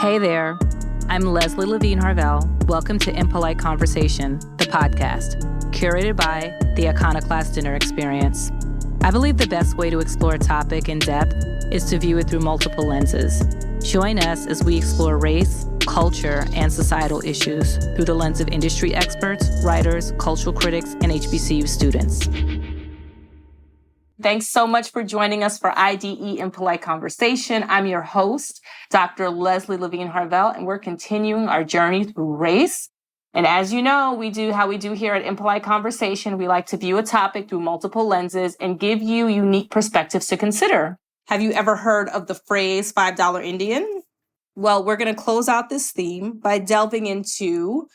Hey there, I'm Lezli Levine-Harvell. Welcome to Impolite Conversation, the podcast, curated by the Iconoclast Dinner Experience. I believe the best way to explore a topic in depth is to view it through multiple lenses. Join us as we explore race, culture, and societal issues through the lens of industry experts, writers, cultural critics, and HBCU students. Thanks so much for joining us for IDE Impolite Conversation. I'm your host, Dr. Lezli Levine-Harvell, and we're continuing our journey through race. And as you know, we do how we do here at Impolite Conversation. We like to view a topic through multiple lenses and give you unique perspectives to consider. Have you ever heard of the phrase $5 Indian? Well, we're going to close out this theme by delving into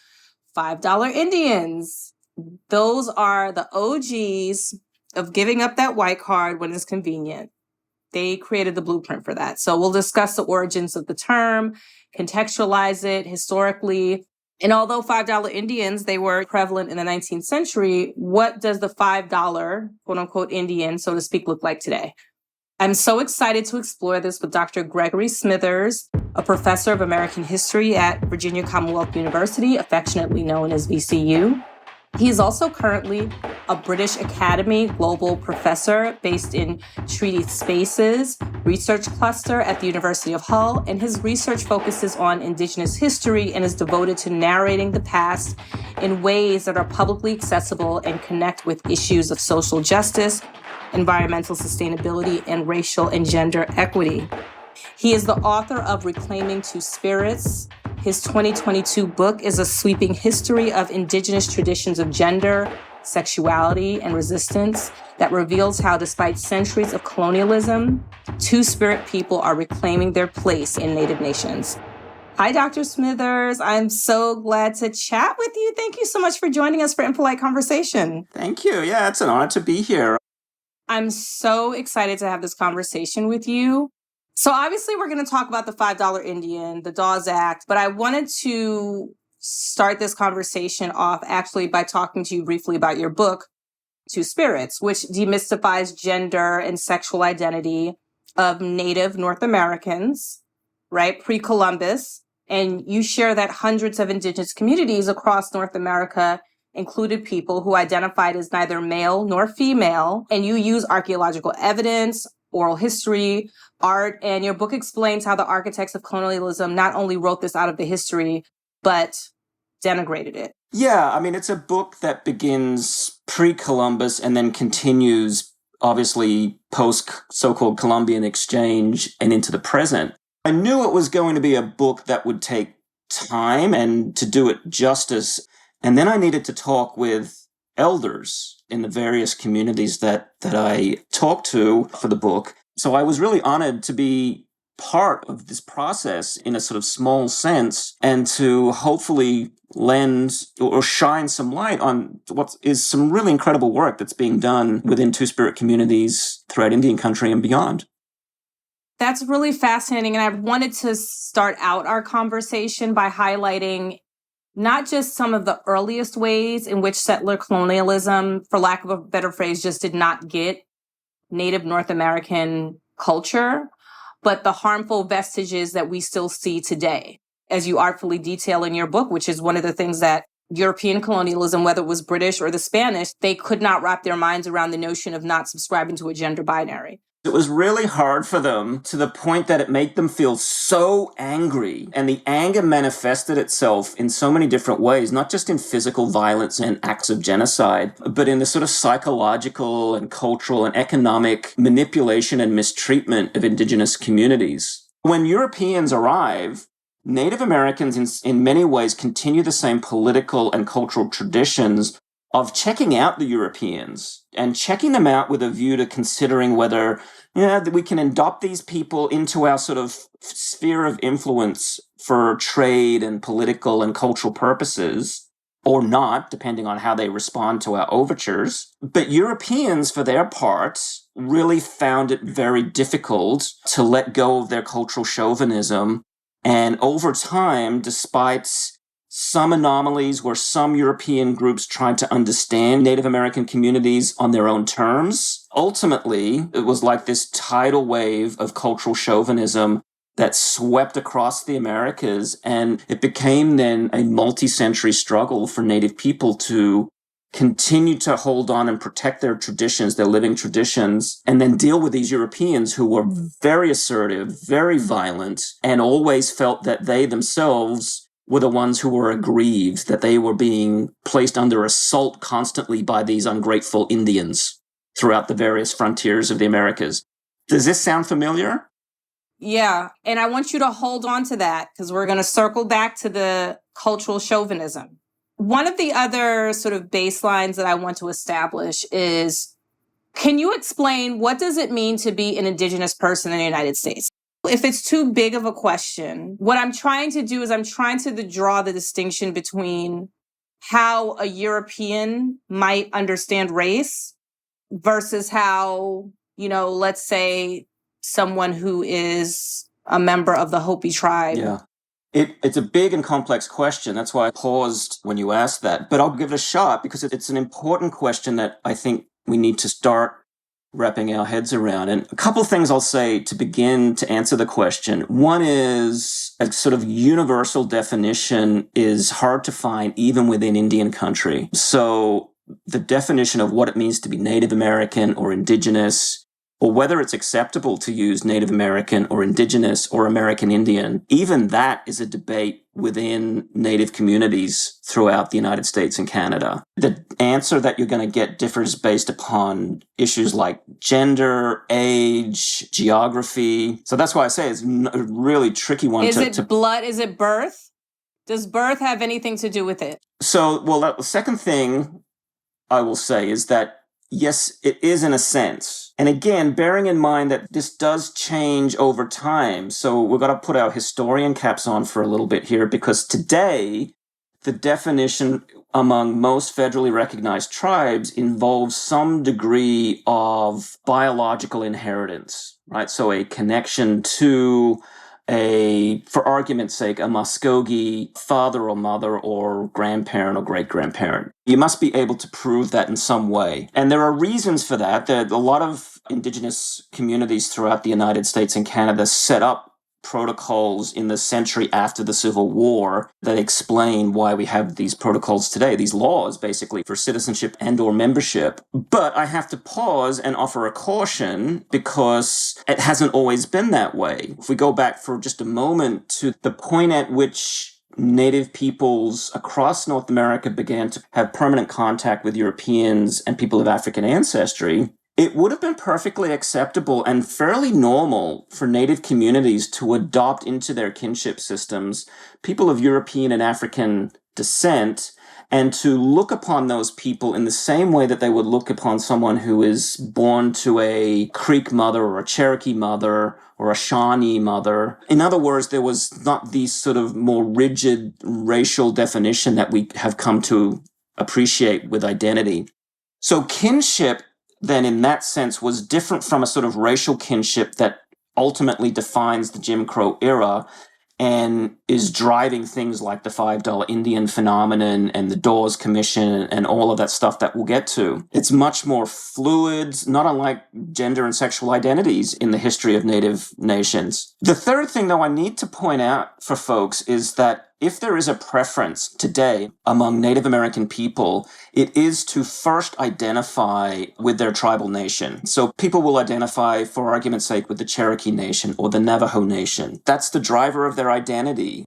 $5 Indians. Those are the OGs of giving up that white card when it's convenient. They created the blueprint for that. So we'll discuss the origins of the term, contextualize it historically. And although $5 Indians, they were prevalent in the 19th century, what does the $5 quote unquote Indian, so to speak, look like today? I'm so excited to explore this with Dr. Gregory Smithers, a professor of American history at Virginia Commonwealth University, affectionately known as VCU. He is also currently a British Academy Global Professor based in Treaty Spaces Research Cluster at the University of Hull, and his research focuses on Indigenous history and is devoted to narrating the past in ways that are publicly accessible and connect with issues of social justice, environmental sustainability, and racial and gender equity. He is the author of Reclaiming Two Spirits. His 2022 book is a sweeping history of Indigenous traditions of gender, sexuality, and resistance that reveals how, despite centuries of colonialism, Two-Spirit people are reclaiming their place in Native nations. Hi, Dr. Smithers. I'm so glad to chat with you. Thank you so much for joining us for Impolite Conversation. Thank you. Yeah, it's an honor to be here. I'm so excited to have this conversation with you. So obviously we're going to talk about the $5 Indian, the Dawes Act, but I wanted to start this conversation off actually by talking to you briefly about your book, Two Spirits, which demystifies gender and sexual identity of Native North Americans, right, pre-Columbus. And you share that hundreds of Indigenous communities across North America included people who identified as neither male nor female, and you use archaeological evidence, oral history, art, and your book explains how the architects of colonialism not only wrote this out of the history, but denigrated it. Yeah, I mean, it's a book that begins pre-Columbus and then continues, obviously, post so-called Columbian exchange and into the present. I knew it was going to be a book that would take time and to do it justice. And then I needed to talk with elders in the various communities that I talked to for the book. So I was really honored to be part of this process in a sort of small sense and to hopefully lend or shine some light on what is some really incredible work that's being done within Two-Spirit communities throughout Indian country and beyond. That's really fascinating. And I wanted to start out our conversation by highlighting not just some of the earliest ways in which settler colonialism, for lack of a better phrase, just did not get Native North American culture, but the harmful vestiges that we still see today, as you artfully detail in your book, which is one of the things that European colonialism, whether it was British or the Spanish, they could not wrap their minds around the notion of not subscribing to a gender binary. It was really hard for them to the point that it made them feel so angry. And the anger manifested itself in so many different ways, not just in physical violence and acts of genocide, but in the sort of psychological and cultural and economic manipulation and mistreatment of Indigenous communities. When Europeans arrive, Native Americans in many ways continue the same political and cultural traditions of checking out the Europeans and checking them out with a view to considering whether that we can adopt these people into our sort of sphere of influence for trade and political and cultural purposes or not, depending on how they respond to our overtures. But Europeans, for their part, really found it very difficult to let go of their cultural chauvinism. And over time, despite some anomalies where some European groups tried to understand Native American communities on their own terms. Ultimately, it was like this tidal wave of cultural chauvinism that swept across the Americas. And it became then a multi-century struggle for Native people to continue to hold on and protect their traditions, their living traditions, and then deal with these Europeans who were very assertive, very violent, and always felt that they themselves were the ones who were aggrieved, that they were being placed under assault constantly by these ungrateful Indians throughout the various frontiers of the Americas. Does this sound familiar? Yeah. And I want you to hold on to that because we're going to circle back to the cultural chauvinism. One of the other sort of baselines that I want to establish is, can you explain what does it mean to be an Indigenous person in the United States? If it's too big of a question, what I'm trying to do is I'm trying to draw the distinction between how a European might understand race versus how, let's say someone who is a member of the Hopi tribe. Yeah. It's a big and complex question. That's why I paused when you asked that. But I'll give it a shot because it's an important question that I think we need to start wrapping our heads around. And a couple of things I'll say to begin to answer the question. One is a sort of universal definition is hard to find even within Indian country. So the definition of what it means to be Native American or Indigenous, or whether it's acceptable to use Native American or Indigenous or American Indian, even that is a debate within Native communities throughout the United States and Canada. The answer that you're going to get differs based upon issues like gender, age, geography. So that's why I say it's a really tricky one. Is it blood? Is it birth? Does birth have anything to do with it? So, the second thing I will say is that yes, it is in a sense. And again, bearing in mind that this does change over time. So we've got to put our historian caps on for a little bit here, because today, the definition among most federally recognized tribes involves some degree of biological inheritance, right? So a connection to for argument's sake, a Muskogee father or mother or grandparent or great-grandparent. You must be able to prove that in some way. And there are reasons for that. There are a lot of Indigenous communities throughout the United States and Canada set up protocols in the century after the Civil War that explain why we have these protocols today, these laws basically for citizenship and or membership. But I have to pause and offer a caution because it hasn't always been that way. If we go back for just a moment to the point at which Native peoples across North America began to have permanent contact with Europeans and people of African ancestry, it would have been perfectly acceptable and fairly normal for Native communities to adopt into their kinship systems people of European and African descent and to look upon those people in the same way that they would look upon someone who is born to a Creek mother or a Cherokee mother or a Shawnee mother. In other words, there was not these sort of more rigid racial definition that we have come to appreciate with identity. So kinship then in that sense was different from a sort of racial kinship that ultimately defines the Jim Crow era and is driving things like the $5 Indian phenomenon and the Dawes Commission and all of that stuff that we'll get to. It's much more fluid, not unlike gender and sexual identities in the history of Native nations. The third thing, though, I need to point out for folks is that if there is a preference today among Native American people, it is to first identify with their tribal nation. So people will identify, for argument's sake, with the Cherokee Nation or the Navajo Nation. That's the driver of their identity.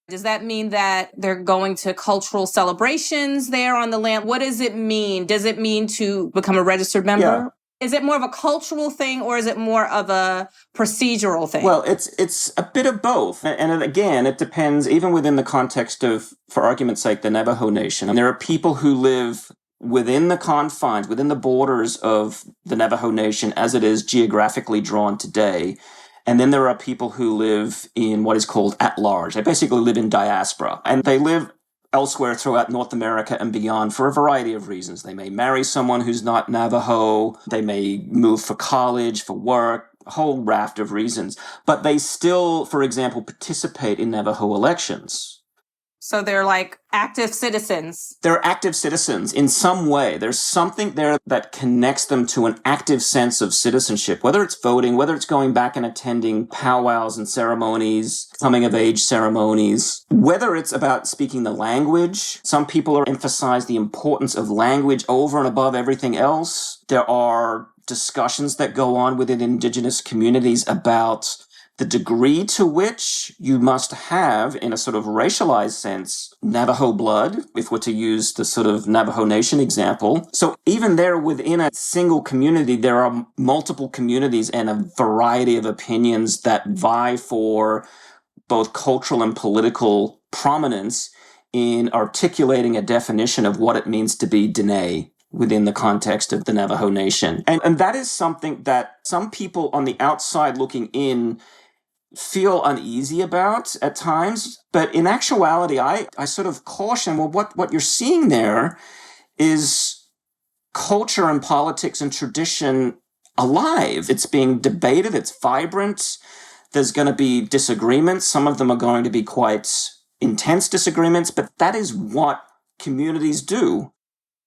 Does that mean that they're going to cultural celebrations there on the land? What does it mean? Does it mean to become a registered member? Yeah. Is it more of a cultural thing or is it more of a procedural thing? Well, it's a bit of both. And again, it depends, even within the context of, for argument's sake, the Navajo Nation. And there are people who live within the confines, within the borders of the Navajo Nation as it is geographically drawn today. And then there are people who live in what is called at large. They basically live in diaspora. And they live elsewhere throughout North America and beyond for a variety of reasons. They may marry someone who's not Navajo. They may move for college, for work, a whole raft of reasons. But they still, for example, participate in Navajo elections. So they're like active citizens. They're active citizens in some way. There's something there that connects them to an active sense of citizenship, whether it's voting, whether it's going back and attending powwows and ceremonies, coming of age ceremonies, whether it's about speaking the language. Some people emphasize the importance of language over and above everything else. There are discussions that go on within Indigenous communities about the degree to which you must have, in a sort of racialized sense, Navajo blood, if we're to use the sort of Navajo Nation example. So even there within a single community, there are multiple communities and a variety of opinions that vie for both cultural and political prominence in articulating a definition of what it means to be Dene within the context of the Navajo Nation. And that is something that some people on the outside looking in feel uneasy about at times. But in actuality, I sort of caution, well, what you're seeing there is culture and politics and tradition alive. It's being debated. It's vibrant. There's going to be disagreements. Some of them are going to be quite intense disagreements, but that is what communities do.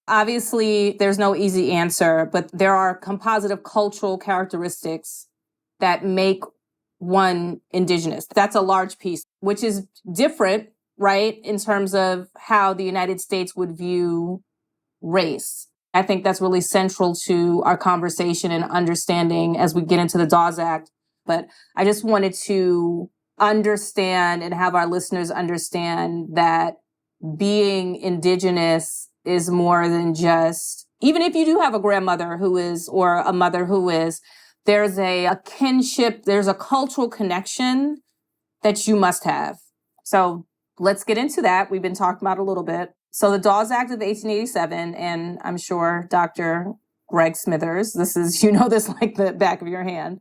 Obviously, there's no easy answer, but there are composite of cultural characteristics that make one Indigenous. That's a large piece, which is different, right, in terms of how the United States would view race. I think that's really central to our conversation and understanding as we get into the Dawes Act. But I just wanted to understand and have our listeners understand that being Indigenous is more than just, even if you do have a grandmother who is, or a mother who is, there's a kinship, there's a cultural connection that you must have. So let's get into that. We've been talking about it a little bit. So the Dawes Act of 1887, and I'm sure Dr. Greg Smithers, this is, you know this like the back of your hand,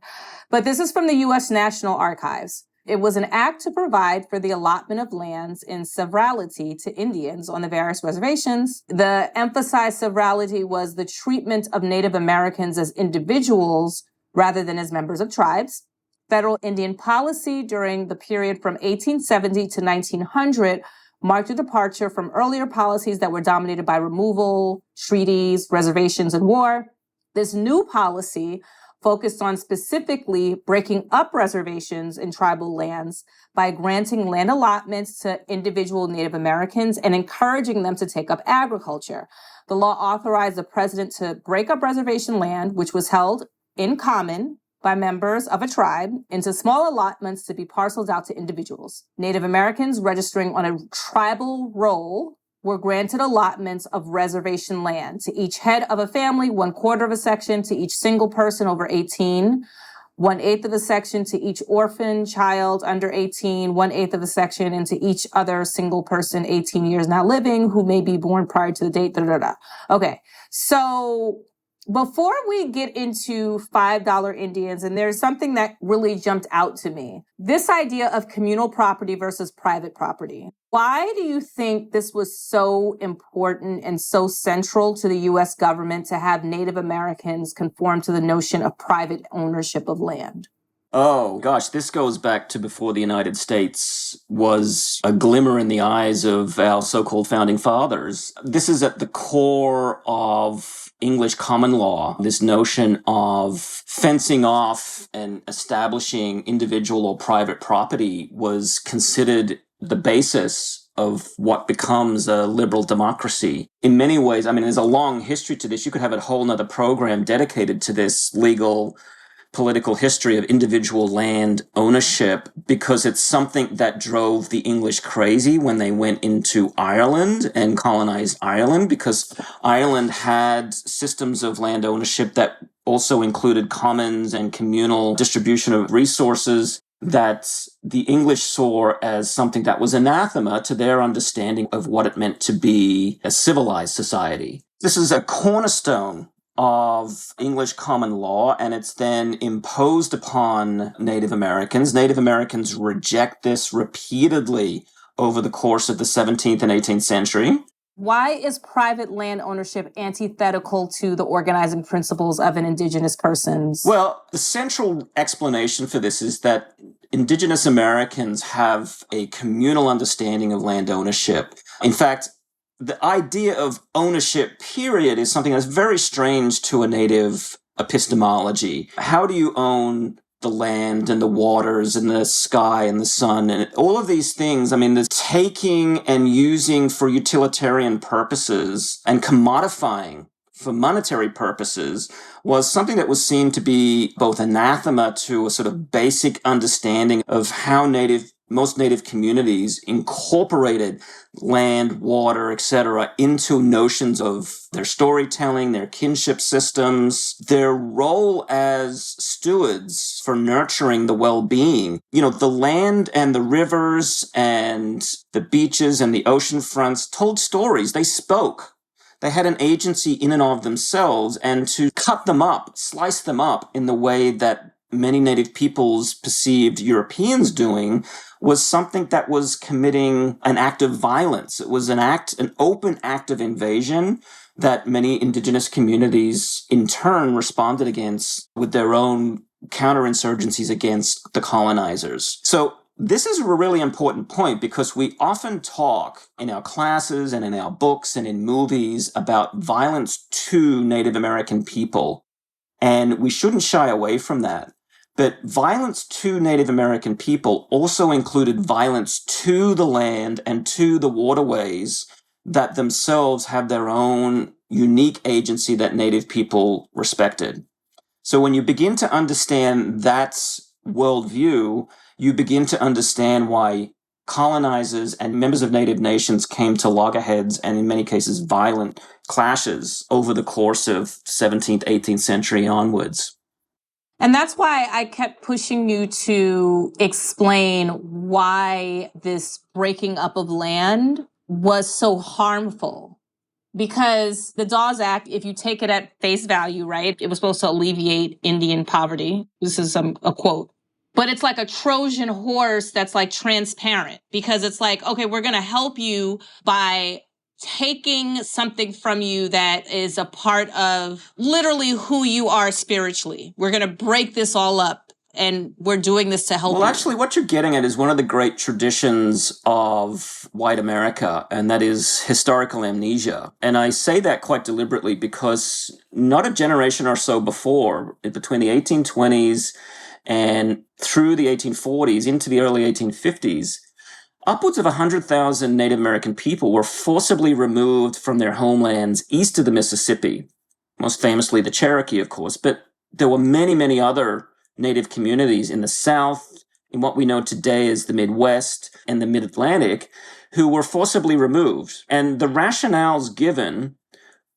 but this is from the U.S. National Archives. It was an act to provide for the allotment of lands in severalty to Indians on the various reservations. The emphasized severalty was the treatment of Native Americans as individuals rather than as members of tribes. Federal Indian policy during the period from 1870 to 1900 marked a departure from earlier policies that were dominated by removal, treaties, reservations, and war. This new policy focused on specifically breaking up reservations in tribal lands by granting land allotments to individual Native Americans and encouraging them to take up agriculture. The law authorized the president to break up reservation land, which was held in common by members of a tribe, into small allotments to be parceled out to individuals. Native Americans registering on a tribal roll were granted allotments of reservation land to each head of a family, 1/4 of a section to each single person over 18, 1/8 of a section to each orphan child under 18, 1/8 of a section into each other single person 18 years now living who may be born prior to the date, Okay, so before we get into $5 Indians, and there's something that really jumped out to me, this idea of communal property versus private property. Why do you think this was so important and so central to the U.S. government to have Native Americans conform to the notion of private ownership of land? Oh, gosh, this goes back to before the United States was a glimmer in the eyes of our so-called founding fathers. This is at the core of English common law, this notion of fencing off and establishing individual or private property was considered the basis of what becomes a liberal democracy. In many ways, I mean, there's a long history to this. You could have a whole nother program dedicated to this legal political history of individual land ownership, because it's something that drove the English crazy when they went into Ireland and colonized Ireland, because Ireland had systems of land ownership that also included commons and communal distribution of resources that the English saw as something that was anathema to their understanding of what it meant to be a civilized society. This is a cornerstone of English common law, and it's then imposed upon Native Americans. Native Americans reject this repeatedly over the course of the 17th and 18th century. Why is private land ownership antithetical to the organizing principles of an Indigenous person's? Well, the central explanation for this is that Indigenous Americans have a communal understanding of land ownership. In fact, the idea of ownership, period, is something that's very strange to a Native epistemology. How do you own the land and the waters and the sky and the sun and all of these things? I mean, the taking and using for utilitarian purposes and commodifying for monetary purposes was something that was seen to be both anathema to a sort of basic understanding of how most Native communities incorporated land, water, etc., into notions of their storytelling, their kinship systems, their role as stewards for nurturing the well-being. You know, the land and the rivers and the beaches and the ocean fronts told stories. They spoke. They had an agency in and of themselves, and to cut them up, slice them up in the way that many Native peoples perceived Europeans doing was something that was committing an act of violence. It was an open act of invasion that many Indigenous communities in turn responded against with their own counterinsurgencies against the colonizers. So this is a really important point because we often talk in our classes and in our books and in movies about violence to Native American people, and we shouldn't shy away from that. But violence to Native American people also included violence to the land and to the waterways that themselves have their own unique agency that Native people respected. So when you begin to understand that worldview, you begin to understand why colonizers and members of Native nations came to loggerheads and in many cases violent clashes over the course of 17th, 18th century onwards. And that's why I kept pushing you to explain why this breaking up of land was so harmful. Because the Dawes Act, if you take it at face value, right, it was supposed to alleviate Indian poverty. This is a quote. But it's like a Trojan horse that's like transparent because it's like, okay, we're going to help you by taking something from you that is a part of literally who you are spiritually. We're going to break this all up, and we're doing this to help you. Well, actually, what you're getting at is one of the great traditions of white America, and that is historical amnesia. And I say that quite deliberately because not a generation or so before, between the 1820s and through the 1840s into the early 1850s, upwards of 100,000 Native American people were forcibly removed from their homelands east of the Mississippi, most famously the Cherokee, of course, but there were many, many other Native communities in the South, in what we know today as the Midwest and the Mid-Atlantic, who were forcibly removed. And the rationales given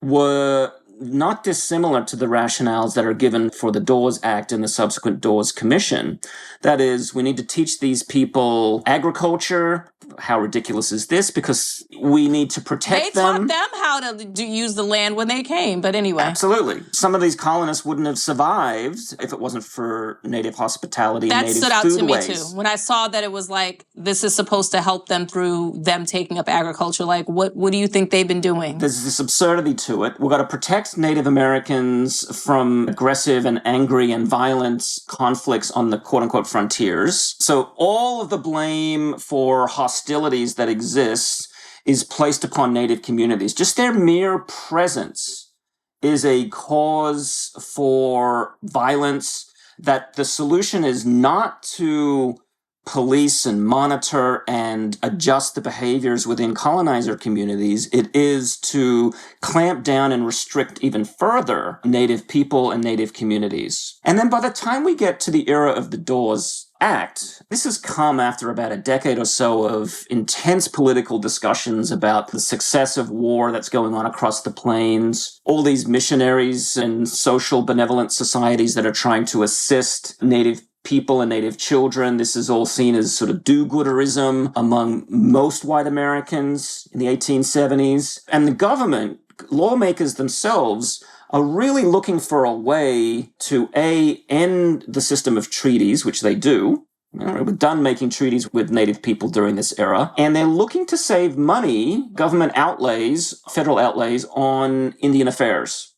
were not dissimilar to the rationales that are given for the Dawes Act and the subsequent Dawes Commission. That is, we need to teach these people agriculture. How ridiculous is this? Because we need to protect them. They taught them how to use the land when they came, but anyway. Absolutely. Some of these colonists wouldn't have survived if it wasn't for Native hospitality and Native foodways. That stood out to me too. When I saw that it was like, this is supposed to help them through them taking up agriculture, like what do you think they've been doing? There's this absurdity to it. We've got to protect Native Americans from aggressive and angry and violent conflicts on the quote-unquote frontiers. So all of the blame for hostilities that exist is placed upon Native communities. Just their mere presence is a cause for violence, that the solution is not to police and monitor and adjust the behaviors within colonizer communities. It is to clamp down and restrict even further Native people and Native communities. And then by the time we get to the era of the Dawes Act, this has come after about a decade or so of intense political discussions about the success of war that's going on across the plains, all these missionaries and social benevolent societies that are trying to assist Native people and Native children. This is all seen as sort of do-gooderism among most white Americans in the 1870s. And the government, lawmakers themselves, are really looking for a way to, A, end the system of treaties, which they do, We're done making treaties with Native people during this era. And they're looking to save money, government outlays, federal outlays on Indian affairs.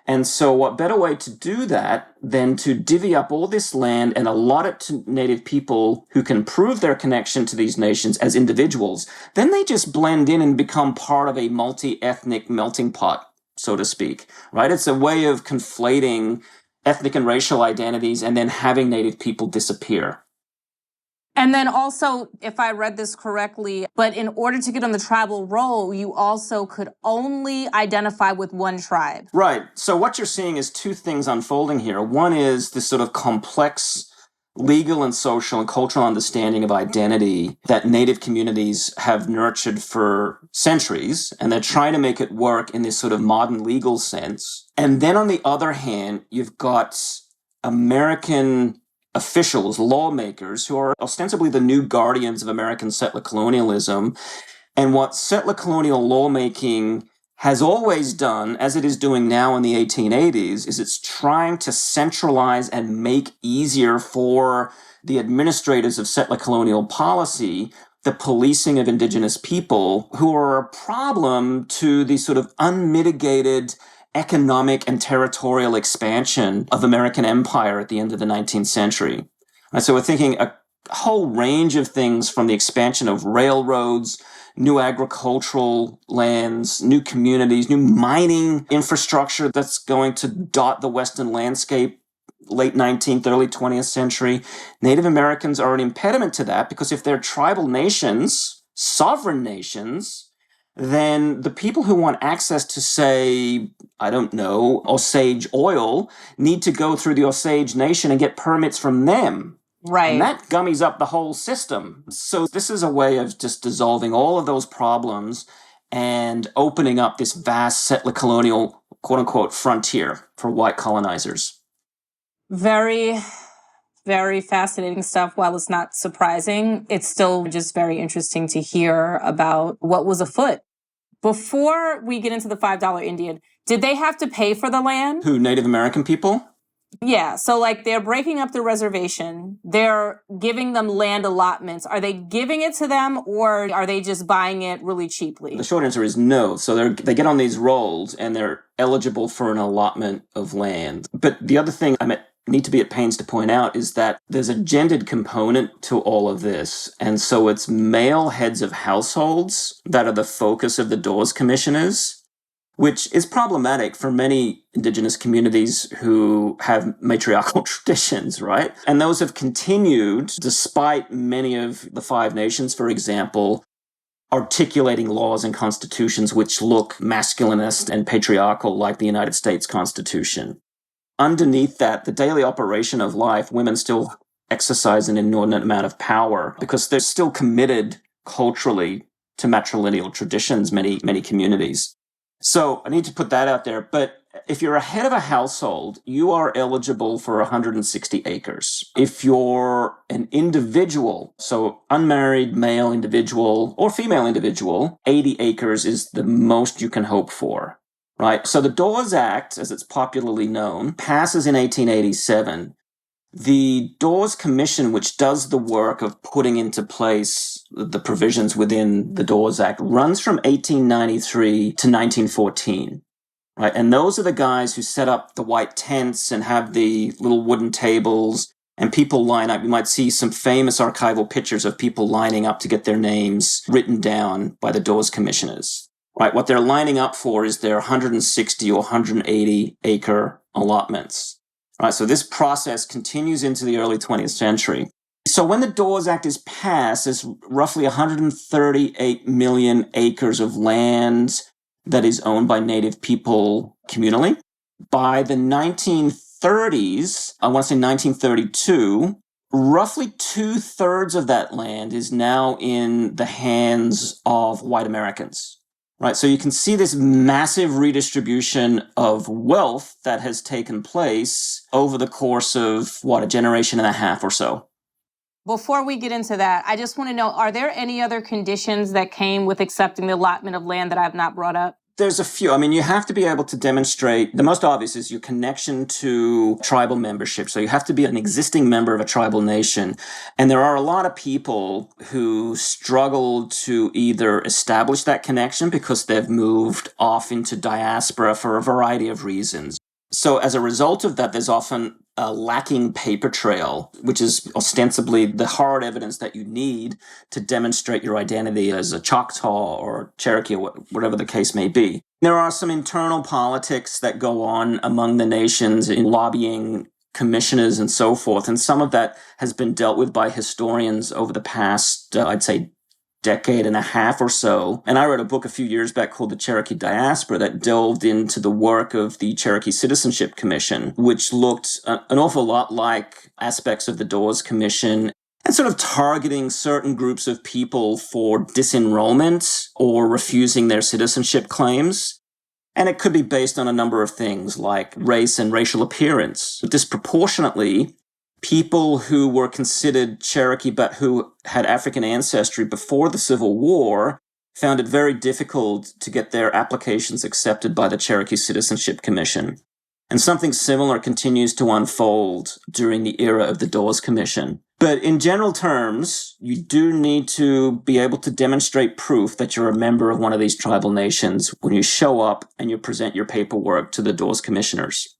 And so what better way to do that than to divvy up all this land and allot it to Native people who can prove their connection to these nations as individuals? Then they just blend in and become part of a multi-ethnic melting pot, so to speak, right? It's a way of conflating ethnic and racial identities and then having Native people disappear. And then also, if I read this correctly, but in order to get on the tribal roll, you also could only identify with one tribe. Right. So what you're seeing is two things unfolding here. One is this sort of complex legal and social and cultural understanding of identity that Native communities have nurtured for centuries, and they're trying to make it work in this sort of modern legal sense. And then on the other hand, you've got American officials, lawmakers, who are ostensibly the new guardians of American settler colonialism. And what settler colonial lawmaking has always done, as it is doing now in the 1880s, is it's trying to centralize and make easier for the administrators of settler colonial policy the policing of Indigenous people who are a problem to the sort of unmitigated economic and territorial expansion of American empire at the end of the 19th century. And so we're thinking a whole range of things, from the expansion of railroads, new agricultural lands, new communities, new mining infrastructure that's going to dot the Western landscape, late 19th, early 20th century. Native Americans are an impediment to that because if they're tribal nations, sovereign nations, then the people who want access to, say, I don't know, Osage oil need to go through the Osage Nation and get permits from them. Right. And that gummies up the whole system. So this is a way of just dissolving all of those problems and opening up this vast settler colonial, quote unquote, frontier for white colonizers. Very, very fascinating stuff. While it's not surprising, it's still just very interesting to hear about what was afoot. Before we get into the $5 Indian, did they have to pay for the land? Who, Native American people? Yeah. So like they're breaking up the reservation. They're giving them land allotments. Are they giving it to them or are they just buying it really cheaply? The short answer is no. So they get on these rolls and they're eligible for an allotment of land. But the other thing I need to be at pains to point out is that there's a gendered component to all of this. And so it's male heads of households that are the focus of the Dawes commissioners, which is problematic for many Indigenous communities who have matriarchal traditions, right? And those have continued despite many of the Five Nations, for example, articulating laws and constitutions which look masculinist and patriarchal like the United States Constitution. Underneath that, the daily operation of life, women still exercise an inordinate amount of power because they're still committed culturally to matrilineal traditions, many communities. So I need to put that out there. But if you're a head of a household, you are eligible for 160 acres. If you're an individual, so unmarried male individual or female individual, 80 acres is the most you can hope for. Right. So the Dawes Act, as it's popularly known, passes in 1887. The Dawes Commission, which does the work of putting into place the provisions within the Dawes Act, runs from 1893 to 1914. Right. And those are the guys who set up the white tents and have the little wooden tables and people line up. You might see some famous archival pictures of people lining up to get their names written down by the Dawes commissioners. Right, what they're lining up for is their 160 or 180 acre allotments. Right, so this process continues into the early 20th century. So when the Dawes Act is passed, there's roughly 138 million acres of land that is owned by Native people communally. By the 1930s, I want to say 1932, roughly 2/3 of that land is now in the hands of white Americans. Right, so you can see this massive redistribution of wealth that has taken place over the course of, a generation and a half or so. Before we get into that, I just want to know, are there any other conditions that came with accepting the allotment of land that I've not brought up? There's a few. I mean, you have to be able to demonstrate, the most obvious is your connection to tribal membership. So you have to be an existing member of a tribal nation. And there are a lot of people who struggle to either establish that connection because they've moved off into diaspora for a variety of reasons. So as a result of that, there's often a lacking paper trail, which is ostensibly the hard evidence that you need to demonstrate your identity as a Choctaw or Cherokee or whatever the case may be. There are some internal politics that go on among the nations in lobbying commissioners and so forth, and some of that has been dealt with by historians over the past, I'd say, decade and a half or so. And I wrote a book a few years back called The Cherokee Diaspora that delved into the work of the Cherokee Citizenship Commission, which looked an awful lot like aspects of the Dawes Commission and sort of targeting certain groups of people for disenrollment or refusing their citizenship claims. And it could be based on a number of things like race and racial appearance. Disproportionately, people who were considered Cherokee but who had African ancestry before the Civil War found it very difficult to get their applications accepted by the Cherokee Citizenship Commission. And something similar continues to unfold during the era of the Dawes Commission. But in general terms, you do need to be able to demonstrate proof that you're a member of one of these tribal nations when you show up and you present your paperwork to the Dawes commissioners.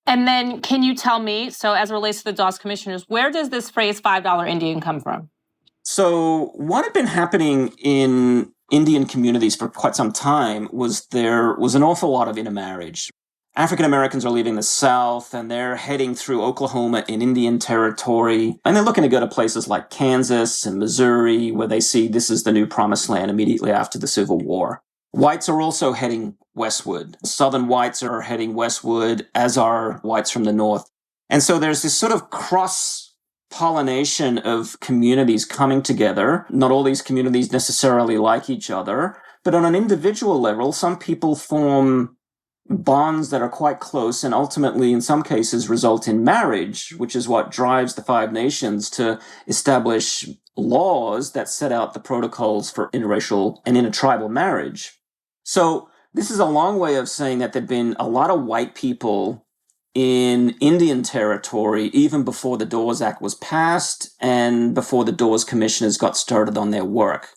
And then can you tell me, so as it relates to the Dawes commissioners, where does this phrase $5 Indian come from? So what had been happening in Indian communities for quite some time was there was an awful lot of intermarriage. African Americans are leaving the South and they're heading through Oklahoma in Indian territory. And they're looking to go to places like Kansas and Missouri, where they see this is the new promised land immediately after the Civil War. Whites are also heading westward. Southern whites are heading westward, as are whites from the North. And so there's this sort of cross-pollination of communities coming together. Not all these communities necessarily like each other, but on an individual level, some people form bonds that are quite close and ultimately, in some cases, result in marriage, which is what drives the Five Nations to establish laws that set out the protocols for interracial and intertribal marriage. So this is a long way of saying that there'd been a lot of white people in Indian territory even before the Dawes Act was passed and before the Dawes commissioners got started on their work.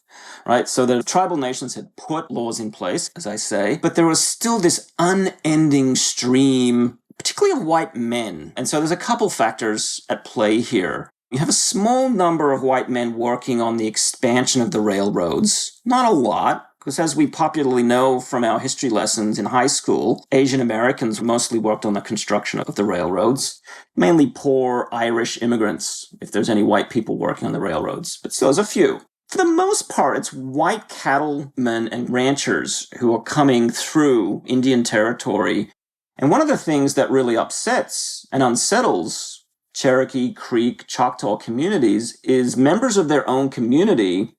Right? So the tribal nations had put laws in place, as I say, but there was still this unending stream, particularly of white men. And so there's a couple factors at play here. You have a small number of white men working on the expansion of the railroads. Not a lot, because as we popularly know from our history lessons in high school, Asian Americans mostly worked on the construction of the railroads, mainly poor Irish immigrants, if there's any white people working on the railroads. But still, there's a few. For the most part, it's white cattlemen and ranchers who are coming through Indian territory. And one of the things that really upsets and unsettles Cherokee, Creek, Choctaw communities is members of their own community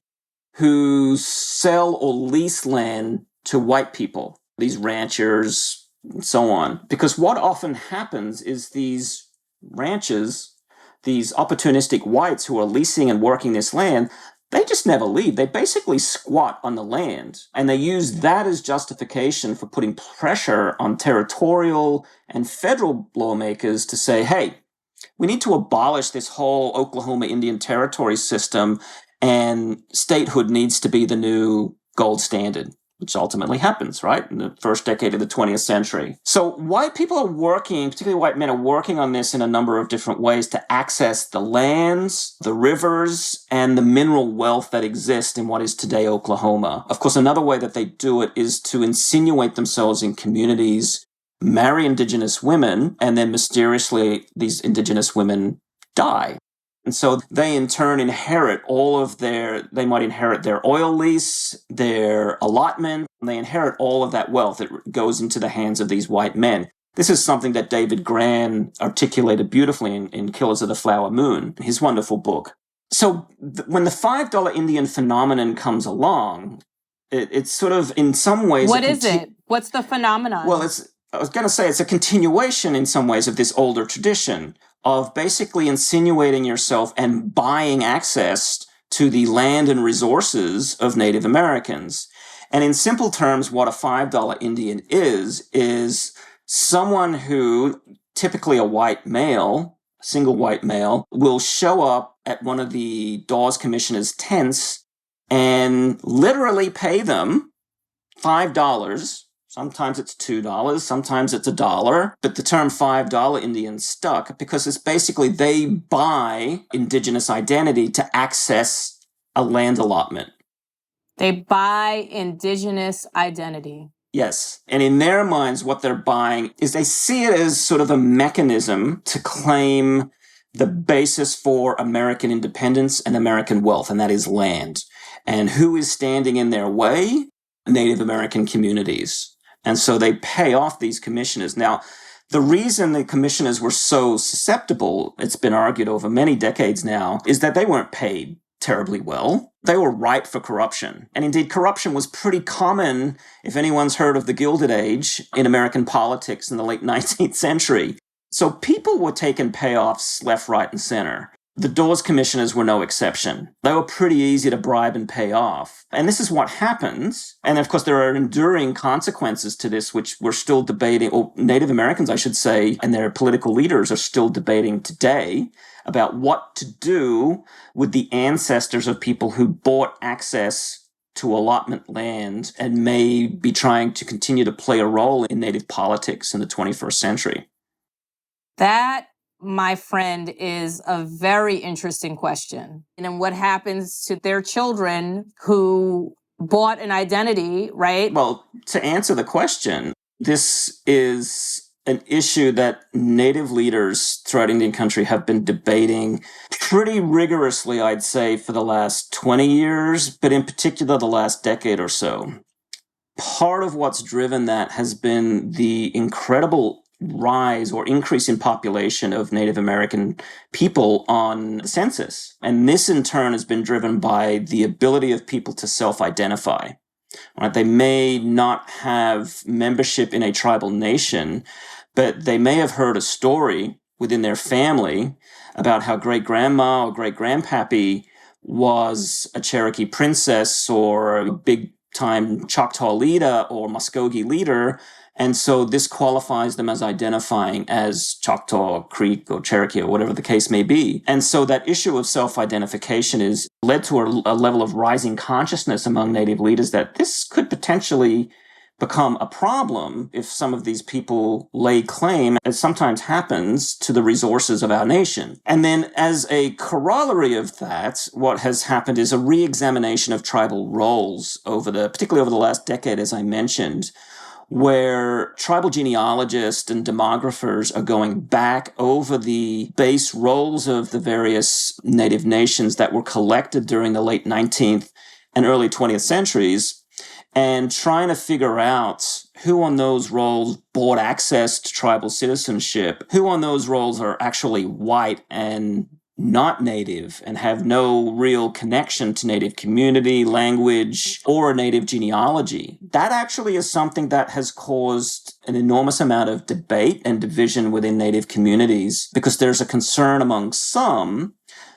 who sell or lease land to white people, these ranchers, and so on. Because what often happens is these ranchers, these opportunistic whites who are leasing and working this land, they just never leave. They basically squat on the land, and they use that as justification for putting pressure on territorial and federal lawmakers to say, hey, we need to abolish this whole Oklahoma Indian Territory system, and statehood needs to be the new gold standard, which ultimately happens, right, in the first decade of the 20th century. So white people are working, particularly white men, are working on this in a number of different ways to access the lands, the rivers, and the mineral wealth that exist in what is today Oklahoma. Of course, another way that they do it is to insinuate themselves in communities, marry indigenous women, and then mysteriously these indigenous women die. And so they in turn inherit they might inherit their oil lease, their allotment, and they inherit all of that wealth. It goes into the hands of these white men. This is something that David Grann articulated beautifully in Killers of the Flower Moon, his wonderful book. So when the $5 Indian phenomenon comes along, it's sort of in some ways... What is it? What's the phenomenon? Well, I was going to say it's a continuation in some ways of this older tradition of basically insinuating yourself and buying access to the land and resources of Native Americans. And in simple terms, what a $5 Indian is someone who, typically a white male, single white male, will show up at one of the Dawes Commissioner's tents and literally pay them $5. Sometimes it's $2, sometimes it's $1, but the term $5 Indian stuck because it's basically they buy Indigenous identity to access a land allotment. They buy Indigenous identity. Yes. And in their minds, what they're buying is they see it as sort of a mechanism to claim the basis for American independence and American wealth, and that is land. And who is standing in their way? Native American communities. And so they pay off these commissioners. Now, the reason the commissioners were so susceptible, it's been argued over many decades now, is that they weren't paid terribly well. They were ripe for corruption. And indeed, corruption was pretty common, if anyone's heard of the Gilded Age, in American politics in the late 19th century. So people were taking payoffs left, right, and center. The Dawes commissioners were no exception. They were pretty easy to bribe and pay off. And this is what happens. And of course, there are enduring consequences to this, which we're still debating, or Native Americans, I should say, and their political leaders are still debating today about what to do with the ancestors of people who bought access to allotment land and may be trying to continue to play a role in Native politics in the 21st century. That, my friend, is a very interesting question. And then what happens to their children who bought an identity, right? Well, to answer the question, this is an issue that Native leaders throughout Indian country have been debating pretty rigorously, I'd say, for the last 20 years, but in particular the last decade or so. Part of what's driven that has been the incredible rise or increase in population of Native American people on the census. And this in turn has been driven by the ability of people to self-identify. Right? They may not have membership in a tribal nation, but they may have heard a story within their family about how great-grandma or great-grandpappy was a Cherokee princess or a big-time Choctaw leader or Muskogee leader. And so this qualifies them as identifying as Choctaw, Creek, or Cherokee, or whatever the case may be. And so that issue of self-identification is led to a level of rising consciousness among Native leaders that this could potentially become a problem if some of these people lay claim, as sometimes happens, to the resources of our nation. And then as a corollary of that, what has happened is a re-examination of tribal roles particularly over the last decade, as I mentioned, where tribal genealogists and demographers are going back over the base roles of the various Native nations that were collected during the late 19th and early 20th centuries and trying to figure out who on those roles bought access to tribal citizenship, who on those roles are actually white and not Native and have no real connection to Native community, language, or Native genealogy. That actually is something that has caused an enormous amount of debate and division within Native communities because there's a concern among some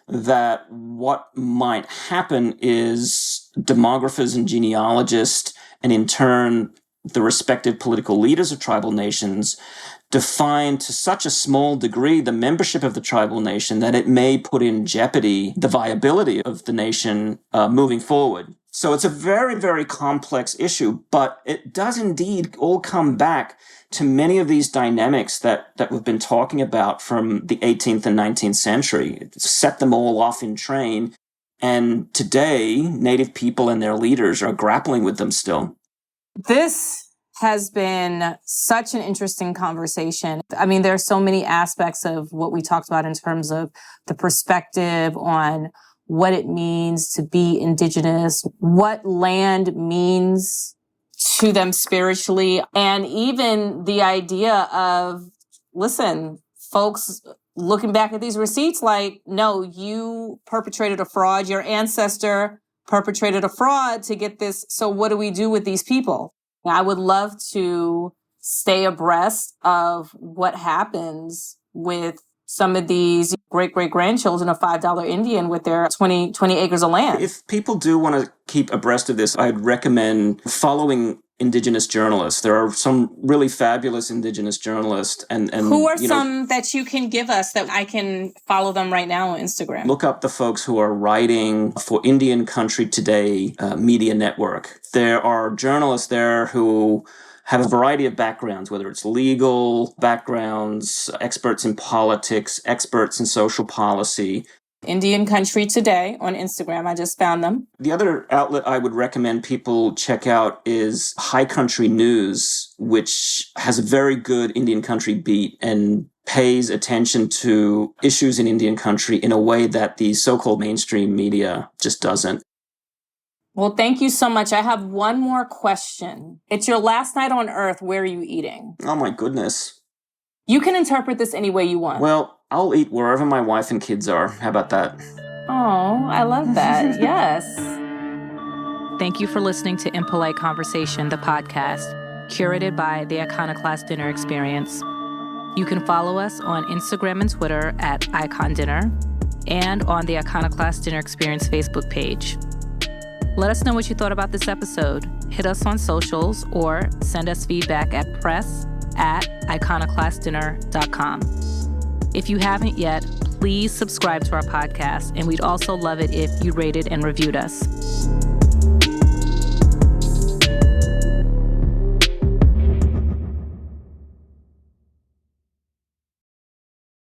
that what might happen is demographers and genealogists, and in turn the respective political leaders of tribal nations, define to such a small degree the membership of the tribal nation that it may put in jeopardy the viability of the nation moving forward. So it's a very, very complex issue, but it does indeed all come back to many of these dynamics that we've been talking about from the 18th and 19th century. It set them all off in train. And today, Native people and their leaders are grappling with them still. This has been such an interesting conversation. I mean, there are so many aspects of what we talked about in terms of the perspective on what it means to be Indigenous, what land means to them spiritually, and even the idea of, listen, folks looking back at these receipts like, no, you perpetrated a fraud, your ancestor perpetrated a fraud to get this, so what do we do with these people? I would love to stay abreast of what happens with some of these great-great-grandchildren of $5 Indian with their 20 acres of land. If people do want to keep abreast of this, I'd recommend following Indigenous journalists. There are some really fabulous Indigenous journalists. And who are some that you can give us that I can follow them right now on Instagram? Look up the folks who are writing for Indian Country Today media network. There are journalists there who have a variety of backgrounds, whether it's legal backgrounds, experts in politics, experts in social policy. Indian Country Today on Instagram. I just found them. The other outlet I would recommend people check out is High Country News, which has a very good Indian country beat and pays attention to issues in Indian country in a way that the so-called mainstream media just doesn't. Well, thank you so much. I have one more question. It's your last night on Earth. Where are you eating? Oh, my goodness. You can interpret this any way you want. Well, I'll eat wherever my wife and kids are. How about that? Oh, I love that. Yes. Thank you for listening to Impolite Conversation, the podcast, curated by the Iconoclast Dinner Experience. You can follow us on Instagram and Twitter at Icon Dinner and on the Iconoclast Dinner Experience Facebook page. Let us know what you thought about this episode. Hit us on socials or send us feedback at press@iconoclastdinner.com. If you haven't yet, please subscribe to our podcast, and we'd also love it if you rated and reviewed us.